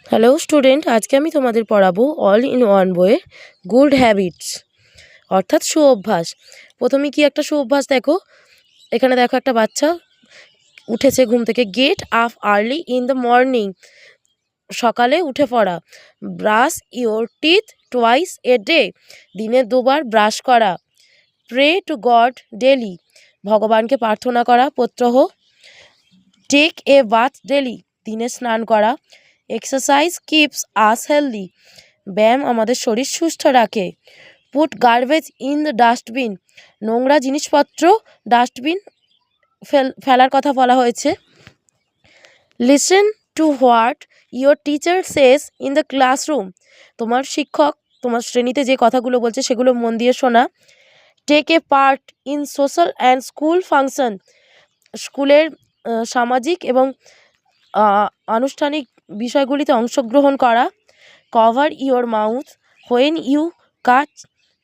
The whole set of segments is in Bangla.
হ্যালো স্টুডেন্ট, আজকে আমি তোমাদের পড়াবো অল ইন ওয়ান বইয়ের গুড হ্যাবিটস অর্থাৎ সুঅভ্যাস। প্রথমে কি একটা সুঅভ্যাস দেখো, এখানে দেখো একটা বাচ্চা উঠেছে ঘুম থেকে। Get up early in the morning, সকালে উঠে পড়া। Brush your teeth twice a day, দিনে দুবার ব্রাশ করা। প্রে টু গড ডেলি, ভগবানকে প্রার্থনা করা প্রত্যহ। টেক এ বাথ ডেলি, দিনে স্নান করা। এক্সারসাইজ কিপস আস হেলদি, ব্যায়াম আমাদের শরীর সুস্থ রাখে। Put garbage in the dustbin, নোংরা জিনিসপত্র ডাস্টবিন ফেলার কথা বলা হয়েছে। Listen to what your teacher says in the classroom, তোমার শিক্ষক তোমার শ্রেণীতে যে কথাগুলো বলছে সেগুলো মন দিয়ে শোনা। Take a part in social and school function, স্কুলের সামাজিক এবং আনুষ্ঠানিক বিষয়গুলিতে অংশগ্রহণ করা। Cover your mouth when you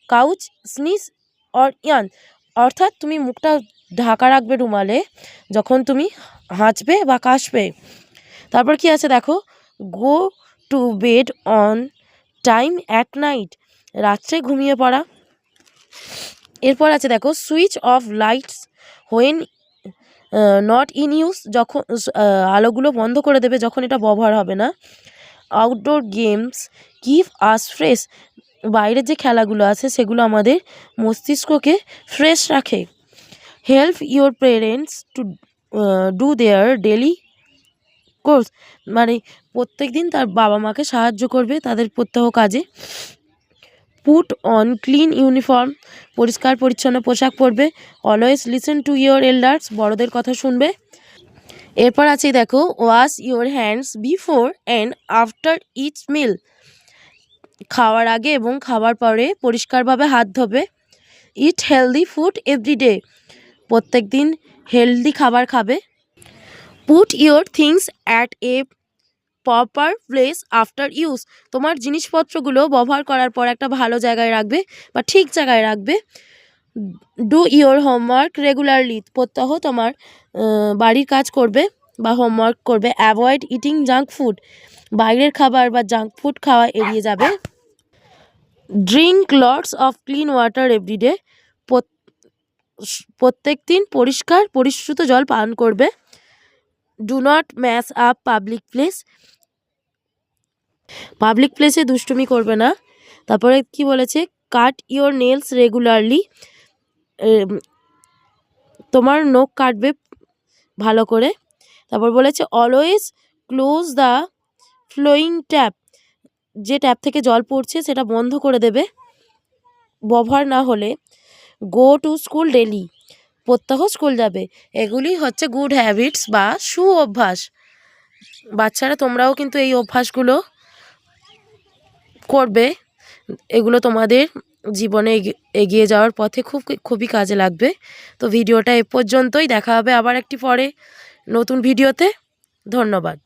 cough sneeze or yawn, অর্থাৎ তুমি মুখটা ঢাকা রাখবে রুমালে যখন তুমি হাঁচবে বা কাশবে। তারপর কি আছে দেখো, go to bed on time at night, রাত্রে ঘুমিয়ে পড়া। এরপর আছে দেখো, switch off lights when not in use, যখন আলোগুলো বন্ধ করে দেবে যখন এটা ব্যবহার হবে না। Outdoor games keep us fresh, বাইরের যে খেলাগুলো আছে সেগুলো আমাদের মস্তিষ্ককে ফ্রেশ রাখে। Help your parents to do their daily chores, মানে প্রত্যেক দিন তার বাবা মাকে সাহায্য করবে তাদের প্রত্যহ কাজে। পুট অন ক্লিন ইউনিফর্ম, পরিষ্কার পরিচ্ছন্ন পোশাক পরবে। Always listen to your elders, বড়দের কথা শুনবে। এরপর আছে দেখো, wash your hands before and after each meal, খাওয়ার আগে এবং খাওয়ার পরে পরিষ্কারভাবে হাত ধোবে। ইট হেলদি ফুড এভরিডে, প্রত্যেক দিন হেলদি খাবার খাবে। Put your things at a proper place after use, তোমার জিনিসপত্রগুলো ব্যবহার করার পর একটা ভালো জায়গায় রাখবে বা ঠিক জায়গায় রাখবে। ডু ইয়োর হোমওয়ার্ক রেগুলারলি, প্রত্যহ তোমার বাড়ির কাজ করবে বা হোমওয়ার্ক করবে। অ্যাভয়েড ইটিং জাঙ্ক ফুড, বাইরের খাবার বা জাঙ্ক ফুড খাওয়া এড়িয়ে যাবে। Drink lots of clean water every day, প্রত্যেক দিন পরিষ্কার পরিশ্রুত জল পান করবে। Do not mess up public place, public প্লেসে দুষ্টুমি করবে না। তারপরে কি বলেছে, কাট ইয়োর নেলস রেগুলারলি, তোমার নখ কাটবে ভালো করে। তারপর বলেছে always close the following tap, যে ট্যাপ থেকে জল পড়ছে সেটা বন্ধ করে দেবে ব্যবহার না হলে। গো টু স্কুল ডেলি, প্রত্যহ স্কুল যাবে। এগুলি হচ্ছে গুড হ্যাবিটস বা সুঅভ্যাস। বাচ্চারা তোমরাও কিন্তু এই অভ্যাসগুলো করবে, এগুলো তোমাদের জীবনে এগিয়ে যাওয়ার পথে খুবই কাজে লাগবে। তো ভিডিওটা এ পর্যন্তই, দেখা হবে আবার একটি পরে নতুন ভিডিওতে। ধন্যবাদ।